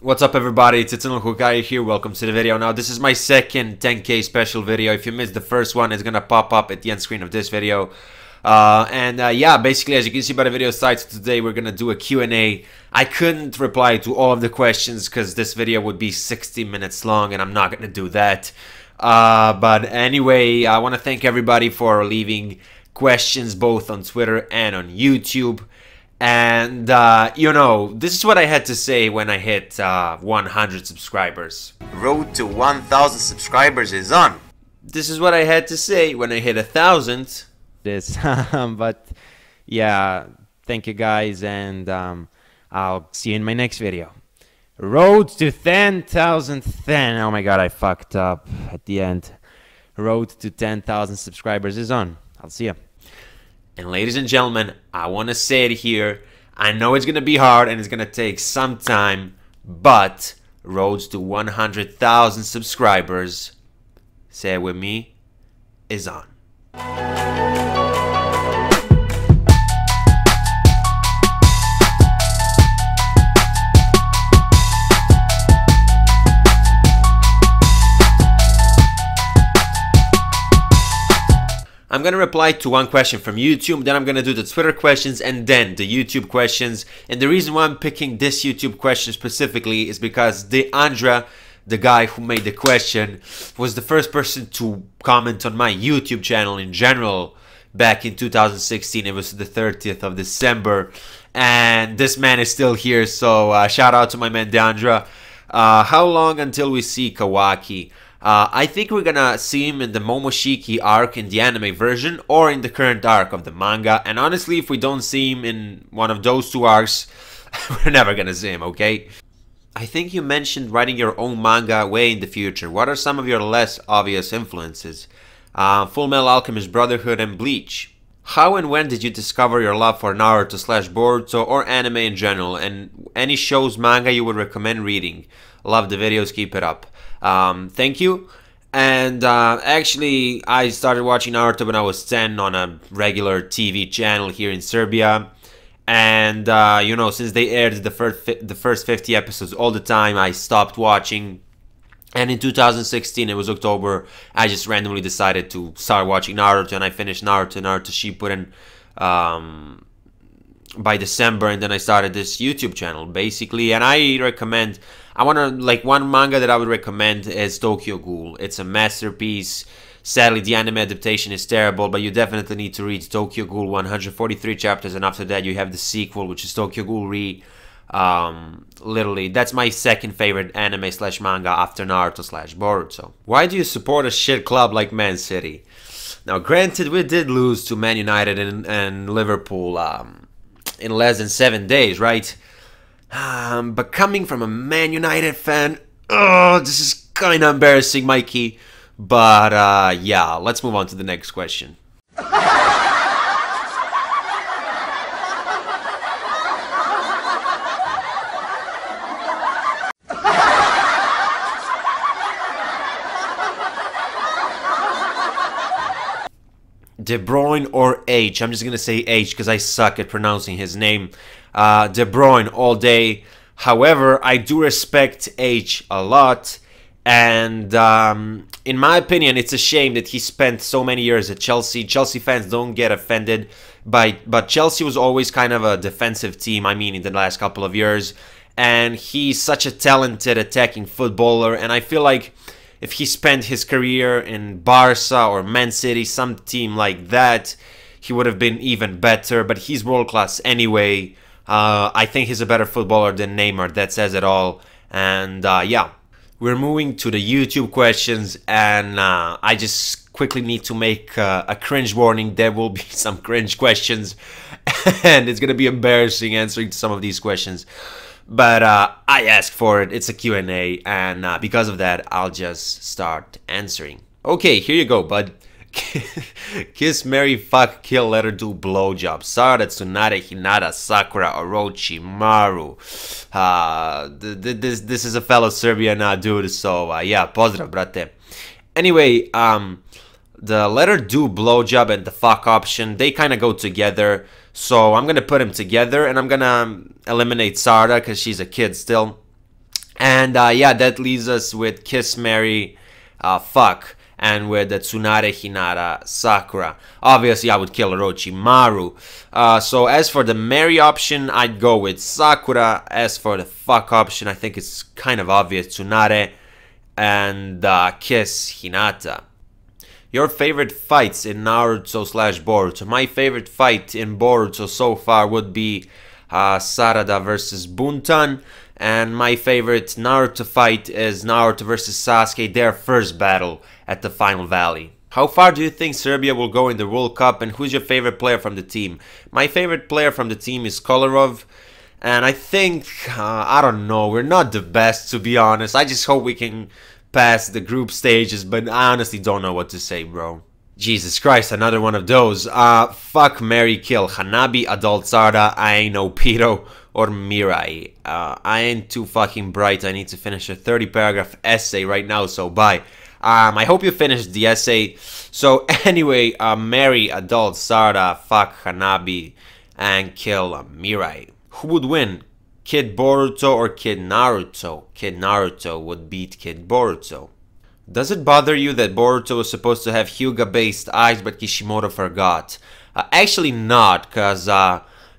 What's up everybody, it's Untitled Hokage here, welcome to the video. Now this is my second 10k special video. If you missed the first one, it's gonna pop up at the end screen of this video. Yeah, basically as you can see by the video title, today we're gonna do a Q&A. I couldn't reply to all of the questions because this video would be 60 minutes long and I'm not gonna do that. But anyway, I want to thank everybody for leaving questions both on Twitter and on YouTube. And, you know, this is what I had to say when I hit 100 subscribers. Road to 1,000 subscribers is on. This is what I had to say when I hit 1,000. But, yeah, thank you guys, and I'll see you in my next video. Road to 10,010. Oh my god, I fucked up at the end. Road to 10,000 subscribers is on. I'll see you. And ladies and gentlemen, I want to say it here. I know it's going to be hard and it's going to take some time, but roads to 100,000 subscribers, say it with me, is on. I'm going to reply to one question from YouTube, then I'm going to do the Twitter questions and then the YouTube questions. And the reason why I'm picking this YouTube question specifically is because Andra, the guy who made the question, was the first person to comment on my YouTube channel in general back in 2016. It was the 30th of December. And this man is still here, so shout out to my man Andra. How long until we see Kawaki? I think we're gonna see him in the Momoshiki arc in the anime version or in the current arc of the manga. And honestly, if we don't see him in one of those two arcs, we're never gonna see him, okay? I think you mentioned writing your own manga way in the future. What are some of your less obvious influences? Full Metal Alchemist Brotherhood and Bleach. How and when did you discover your love for Naruto / Boruto or anime in general? And any shows, manga you would recommend reading? Love the videos, keep it up. Thank you. And actually, I started watching Naruto when I was 10 on a regular TV channel here in Serbia. And, you know, since they aired the first 50 episodes all the time, I stopped watching. And in 2016, it was October, I just randomly decided to start watching Naruto. And I finished Naruto Shippuden by December. And then I started this YouTube channel, basically. And I recommend... one manga that I would recommend is Tokyo Ghoul. It's a masterpiece. Sadly, the anime adaptation is terrible, but you definitely need to read Tokyo Ghoul 143 chapters, and after that you have the sequel, which is Tokyo Ghoul Re. Literally, that's my second favorite anime / manga after Naruto / Boruto. Why do you support a shit club like Man City? Now, granted, we did lose to Man United and Liverpool in less than 7 days, right? But coming from a Man United fan, this is kind of embarrassing, Mikey. But, yeah, let's move on to the next question. De Bruyne or H? I'm just gonna say H because I suck at pronouncing his name. De Bruyne all day. However, I do respect H a lot, and in my opinion, it's a shame that he spent so many years at Chelsea. Chelsea fans don't get offended, but Chelsea was always kind of a defensive team, I mean, in the last couple of years, and he's such a talented attacking footballer, and I feel like if he spent his career in Barca or Man City, some team like that, he would have been even better, but he's world-class anyway. I think he's a better footballer than Neymar, that says it all. And yeah, we're moving to the YouTube questions, and I just quickly need to make a cringe warning. There will be some cringe questions, and it's gonna be embarrassing answering some of these questions. But I asked for it, it's a Q&A, and because of that, I'll just start answering. Okay, here you go, bud. Kiss, marry, fuck, kill, let her do blowjob. Sarada, Tsunade, Hinata, Sakura, Orochimaru. This is a fellow Serbian dude, so yeah, pozdrav, brate. Anyway, the let her do blowjob and the fuck option, they kind of go together. So I'm gonna put them together, and I'm gonna eliminate Sarada because she's a kid still. And yeah, that leaves us with Kiss, Marry, Fuck, and with the Tsunade, Hinata, Sakura. Obviously, I would kill Orochimaru. So as for the marry option, I'd go with Sakura. As for the fuck option, I think it's kind of obvious, Tsunade and Kiss, Hinata. Your favorite fights in Naruto / Boruto? My favorite fight in Boruto so far would be Sarada versus Buntan. And my favorite Naruto fight is Naruto versus Sasuke, their first battle at the Final Valley. How far do you think Serbia will go in the World Cup, and who's your favorite player from the team? My favorite player from the team is Kolarov, and I think, I don't know, we're not the best, to be honest. I just hope we can pass the group stages, but I honestly don't know what to say, bro. Jesus Christ, another one of those. Fuck, marry, kill. Hanabi, Adult Sarda, Aino, Piro, or Mirai. I ain't too fucking bright. I need to finish a 30-paragraph essay right now, so bye. I hope you finished the essay. So anyway, marry, Adult Sarda, fuck, Hanabi, and kill Mirai. Who would win? Kid Boruto or Kid Naruto? Kid Naruto would beat Kid Boruto. Does it bother you that Boruto was supposed to have Hyuga-based eyes, but Kishimoto forgot? Actually not, cause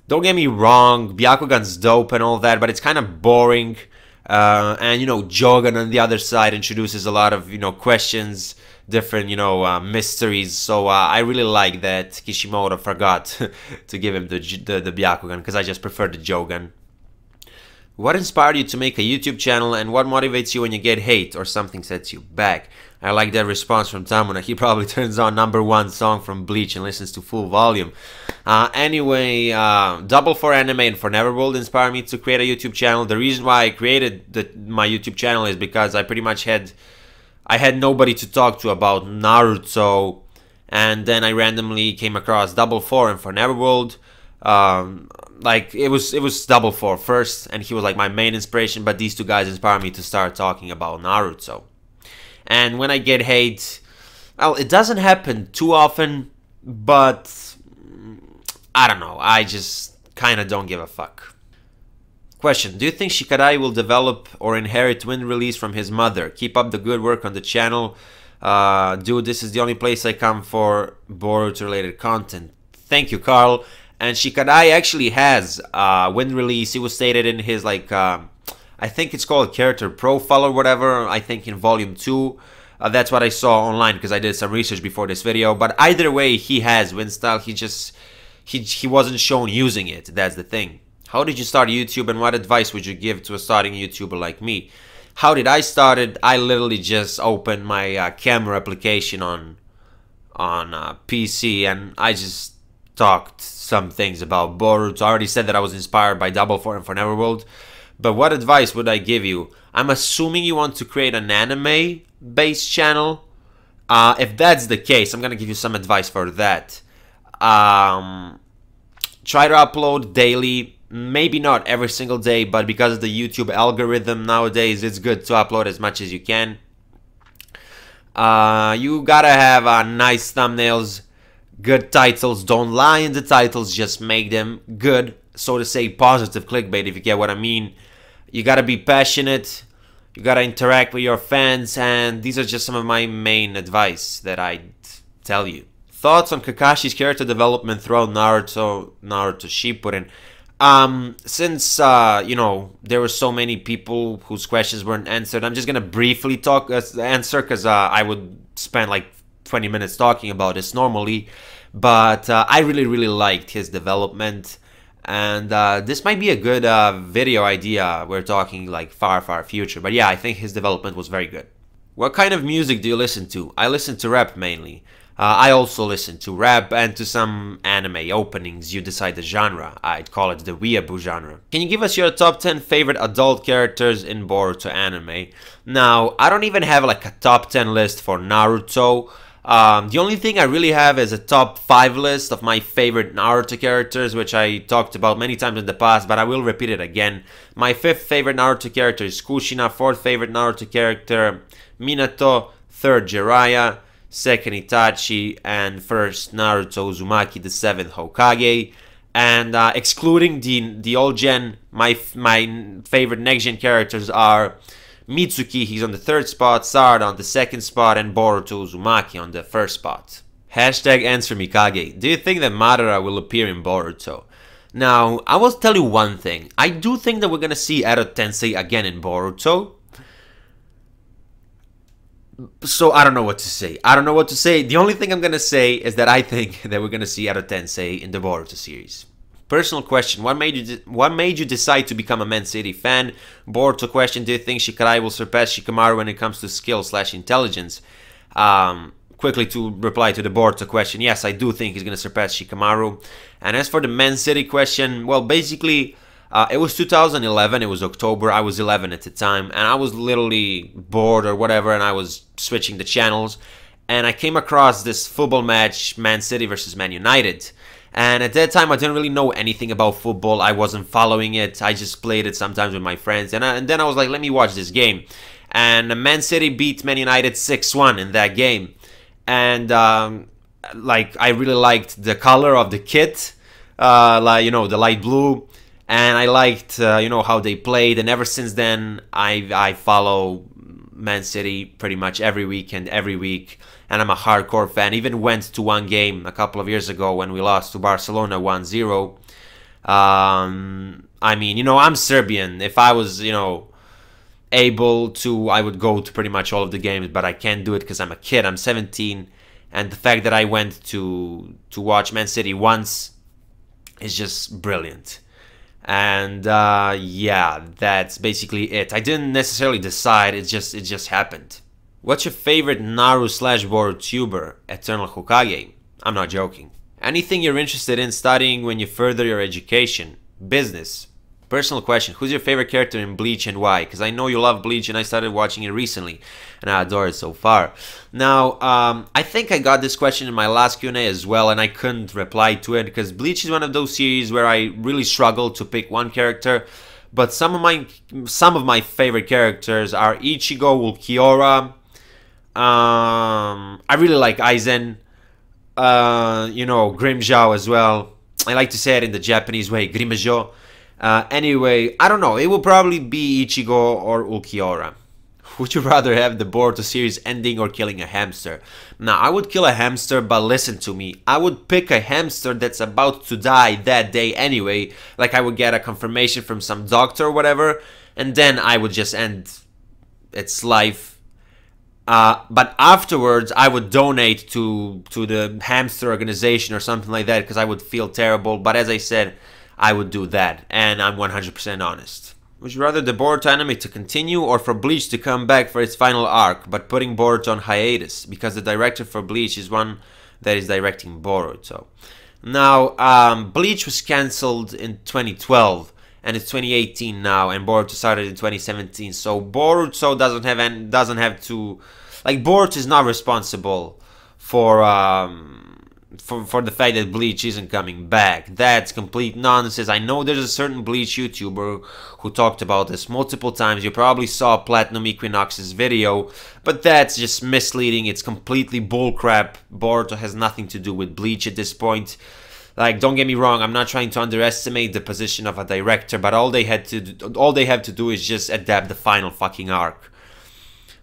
don't get me wrong, Byakugan's dope and all that, but it's kind of boring. And you know, Jogan on the other side introduces a lot of, you know, questions, different, you know, mysteries. So I really like that Kishimoto forgot to give him the Byakugan, because I just prefer the Jogan. What inspired you to make a YouTube channel, and what motivates you when you get hate or something sets you back? I like that response from Tamuna. He probably turns on #1 song from Bleach and listens to full volume. Anyway, Double for Anime and for Neverworld inspired me to create a YouTube channel. The reason why I created my YouTube channel is because I pretty much had nobody to talk to about Naruto, and then I randomly came across Double for and for Neverworld. Like it was Double for first, and he was like my main inspiration, but these two guys inspired me to start talking about Naruto. And when I get hate, well, it doesn't happen too often, but I don't know, I just kind of don't give a fuck. Question: do you think Shikadai will develop or inherit Wind Release from his mother? Keep up the good work on the channel. Dude, this is the only place I come for Boruto related content. Thank you, Carl. And Shikadai actually has Wind Release. It was stated in his, like, I think it's called character profile or whatever, I think in volume 2. That's what I saw online, because I did some research before this video. But either way, he has Wind Style. He wasn't shown using it. That's the thing. How did you start YouTube, and what advice would you give to a starting YouTuber like me? How did I start it? I literally just opened my camera application on PC, and I just talked some things about Boruto. I already said that I was inspired by Double for and for Neverworld. But what advice would I give you? I'm assuming you want to create an anime-based channel. If that's the case, I'm gonna give you some advice for that. Try to upload daily. Maybe not every single day, but because of the YouTube algorithm nowadays, it's good to upload as much as you can. You gotta have nice thumbnails, good titles. Don't lie in the titles, just make them good, so to say, positive clickbait, if you get what I mean. You gotta be passionate, you gotta interact with your fans, and these are just some of my main advice that I'd tell you. Thoughts on Kakashi's character development throughout Naruto Shippuden? Since you know, there were so many people whose questions weren't answered, I'm just gonna briefly answer, because I would spend like 20 minutes talking about this normally. But I really liked his development, and this might be a good video idea. We're talking like far future, but yeah, I think his development was very good. What kind of music do you listen to? I listen to rap mainly. I also listen to rap and to some anime openings. You decide the genre. I'd call it the weeaboo genre. Can you give us your top 10 favorite adult characters in Boruto anime? Now, I don't even have like a top 10 list for Naruto. The only thing I really have is a top 5 list of my favorite Naruto characters, which I talked about many times in the past, but I will repeat it again. My 5th favorite Naruto character is Kushina, 4th favorite Naruto character Minato, 3rd Jiraiya, 2nd Itachi, and 1st Naruto Uzumaki, the 7th Hokage. And excluding the old gen, my favorite next gen characters are Mitsuki, he's on the 3rd spot, Sarada on the 2nd spot, and Boruto Uzumaki on the 1st spot. Hashtag answer Mikage. Do you think that Madara will appear in Boruto? Now, I will tell you one thing. I do think that we're gonna see Edo Tensei again in Boruto. So I don't know what to say. I don't know what to say. The only thing I'm gonna say is that I think that we're gonna see Edo Tensei in the Boruto series. Personal question: What made you decide to become a Man City fan? Boruto question: Do you think Shikamaru will surpass Shikamaru when it comes to skill/intelligence? Quickly to reply to the Boruto question: Yes, I do think he's gonna surpass Shikamaru. And as for the Man City question, well, basically. It was 2011, it was October, I was 11 at the time, and I was literally bored or whatever, and I was switching the channels, and I came across this football match, Man City versus Man United, and at that time I didn't really know anything about football, I wasn't following it, I just played it sometimes with my friends, and then I was like, let me watch this game, and Man City beat Man United 6-1 in that game, and like, I really liked the color of the kit, like, you know, the light blue, and I liked, you know, how they played, and ever since then, I follow Man City pretty much every weekend, every week, and I'm a hardcore fan. Even went to one game a couple of years ago when we lost to Barcelona 1-0. I mean, you know, I'm Serbian. If I was, you know, able to, I would go to pretty much all of the games, but I can't do it because I'm a kid. I'm 17, and the fact that I went to watch Man City once is just brilliant. And yeah, that's basically it. I didn't necessarily decide, it just happened. What's your favorite Naru/Boruto tuber? Eternal Hokage. I'm not joking. Anything you're interested in studying when you further your education? Business. Personal question: Who's your favorite character in Bleach and why? Because I know you love Bleach and I started watching it recently and I adore it so far. Now, I think I got this question in my last Q&A as well and I couldn't reply to it because Bleach is one of those series where I really struggle to pick one character. But some of my favorite characters are Ichigo, Ulquiorra. I really like Aizen. You know, Grimmjow as well. I like to say it in the Japanese way, Grimmjow. Anyway, I don't know, it will probably be Ichigo or Ulquiorra. Would you rather have the Boruto series ending or killing a hamster? Now, I would kill a hamster, but listen to me, I would pick a hamster that's about to die that day anyway, like I would get a confirmation from some doctor or whatever, and then I would just end its life. But afterwards, I would donate to the hamster organization or something like that, because I would feel terrible, but as I said, I would do that, and I'm 100% honest. Would you rather the Boruto anime to continue or for Bleach to come back for its final arc, but putting Boruto on hiatus, because the director for Bleach is one that is directing Boruto? Now, Bleach was cancelled in 2012, and it's 2018 now, and Boruto started in 2017, so Boruto doesn't have to, like, Boruto is not responsible for the fact that Bleach isn't coming back. That's complete nonsense. I know there's a certain Bleach YouTuber who talked about this multiple times. You probably saw Platinum Equinox's video, but that's just misleading. It's completely bullcrap. Boruto has nothing to do with Bleach at this point. Like, don't get me wrong, I'm not trying to underestimate the position of a director, but all they have to do is just adapt the final fucking arc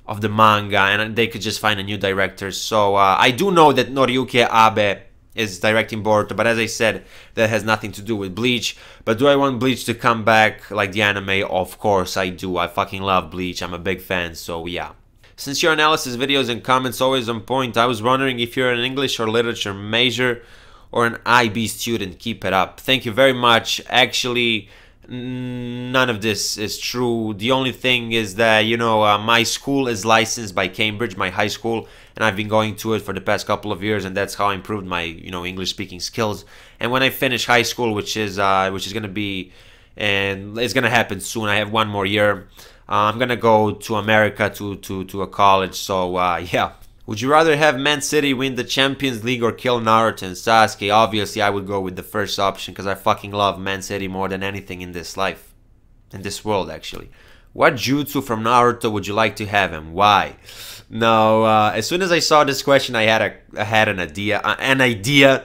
of the manga, and they could just find a new director. So I do know that Noriyuki Abe is directing Boruto, but as I said, that has nothing to do with Bleach. But do I want Bleach to come back like the anime? Of course I do. I fucking love Bleach. I'm a big fan, so yeah. Since your analysis videos and comments always on point, I was wondering if you're an English or literature major or an IB student. Keep it up. Thank you very much. Actually, none of this is true. The only thing is that, you know, my school is licensed by Cambridge, my high school, and I've been going to it for the past couple of years, and that's how I improved my, you know, English speaking skills. And when I finish high school, which is gonna be, and it's gonna happen soon, I have one more year, I'm gonna go to America to a college. So yeah. Would you rather have Man City win the Champions League or kill Naruto and Sasuke? Obviously, I would go with the first option because I fucking love Man City more than anything in this life. In this world, actually. What jutsu from Naruto would you like to have and why? Now, as soon as I saw this question, I had an idea.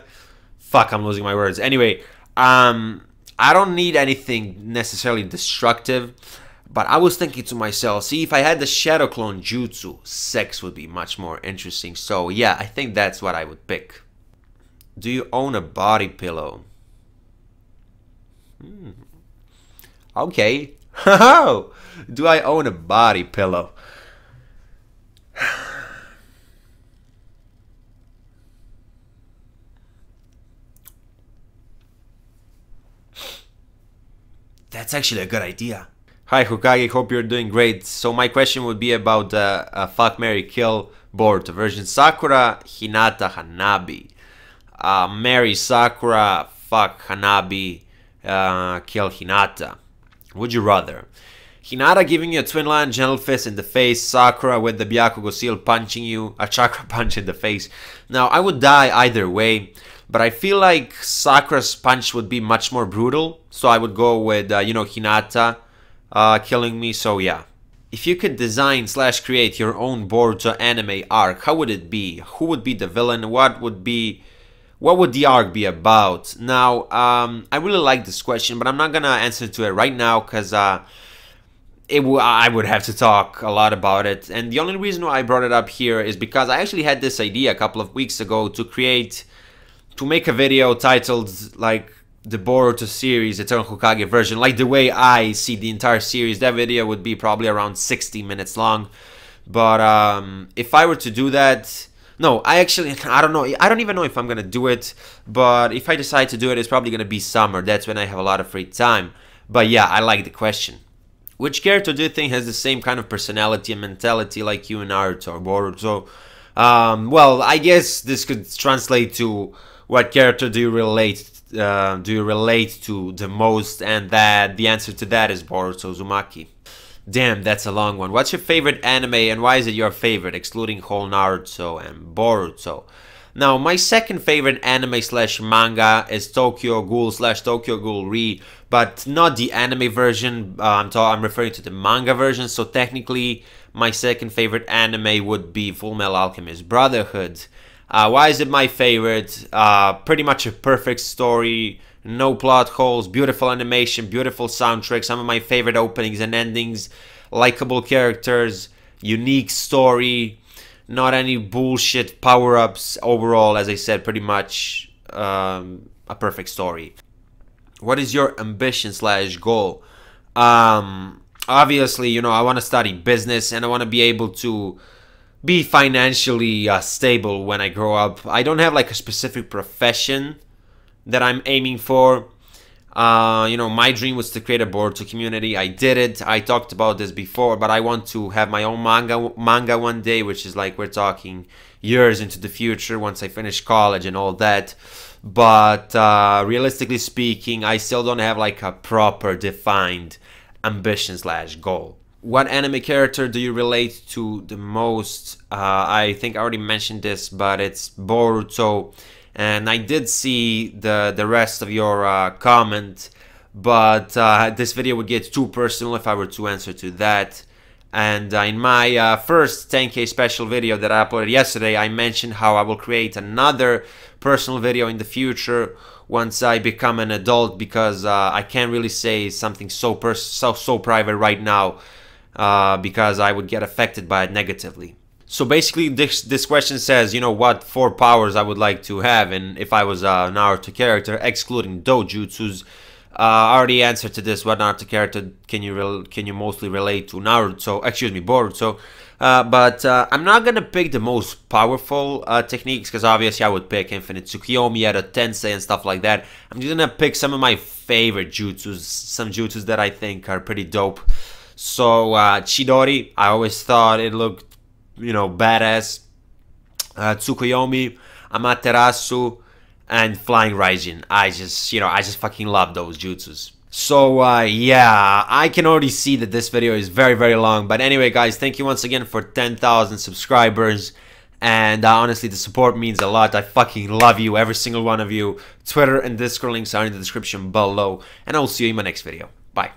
Fuck, I'm losing my words. Anyway, I don't need anything necessarily destructive, but I was thinking to myself, see, if I had the Shadow Clone Jutsu, sex would be much more interesting. So yeah, I think that's what I would pick. Do you own a body pillow? Okay. Do I own a body pillow? That's actually a good idea. Hi Hokage, hope you're doing great. So my question would be about fuck, marry, kill Boruto version. Sakura, Hinata, Hanabi. Marry Sakura, fuck Hanabi, kill Hinata. Would you rather? Hinata giving you a twin lion gentle fist in the face, Sakura with the Byakugo seal punching you, a chakra punch in the face. Now, I would die either way, but I feel like Sakura's punch would be much more brutal, so I would go with, Hinata killing me, so yeah. If you could design / create your own Boruto anime arc, how would it be? Who would be the villain? What would the arc be about? Now, I really like this question, but I'm not gonna answer to it right now because I would have to talk a lot about it. And the only reason why I brought it up here is because I actually had this idea a couple of weeks ago to make a video titled like the Boruto series, Eternal Hokage version, like the way I see the entire series. That video would be probably around 60 minutes long. But if I were to do that, no, I don't know. I don't even know if I'm gonna do it. But if I decide to do it, it's probably gonna be summer. That's when I have a lot of free time. But yeah, I like the question. Which character do you think has the same kind of personality and mentality like you in Naruto or Boruto? Well, I guess this could translate to what character do you relate to the most, and that the answer to that is Boruto Uzumaki. Damn, that's a long one. What's your favorite anime and why is it your favorite, excluding whole Naruto and Boruto? Now, my second favorite anime / manga is Tokyo Ghoul / Tokyo Ghoul Re, but not the anime version. I'm referring to the manga version. So technically, my second favorite anime would be Fullmetal Alchemist Brotherhood. Why is it my favorite? Pretty much a perfect story, no plot holes, beautiful animation, beautiful soundtrack, some of my favorite openings and endings, likable characters, unique story, not any bullshit power-ups. Overall, as I said, pretty much a perfect story. What is your ambition / goal? Obviously, I want to study business and I want to be able to be financially stable when I grow up. I don't have like a specific profession that I'm aiming for. My dream was to create a Boruto community. I did it. I talked about this before, but I want to have my own manga one day, which is like we're talking years into the future once I finish college and all that. But realistically speaking, I still don't have like a proper defined ambition / goal. What anime character do you relate to the most? I think I already mentioned this, but it's Boruto. And I did see the rest of your comment, but this video would get too personal if I were to answer to that. And in my first 10K special video that I uploaded yesterday, I mentioned how I will create another personal video in the future once I become an adult, because I can't really say something so private right now because I would get affected by it negatively. So basically this question says, what 4 powers I would like to have, and if I was a Naruto character, excluding dojutsus. I already answered to this. What Naruto character can you mostly relate to? Boruto. But I'm not gonna pick the most powerful techniques, because obviously I would pick Infinite Tsukiyomi, Edo Tensei, and stuff like that. I'm just gonna pick some of my favorite jutsus, some jutsus that I think are pretty dope. So Chidori, I always thought it looked, badass. Tsukuyomi, Amaterasu, and Flying Raijin. I just fucking love those jutsus. So yeah, I can already see that this video is very, very long. But anyway, guys, thank you once again for 10,000 subscribers. And honestly, the support means a lot. I fucking love you, every single one of you. Twitter and Discord links are in the description below. And I will see you in my next video. Bye.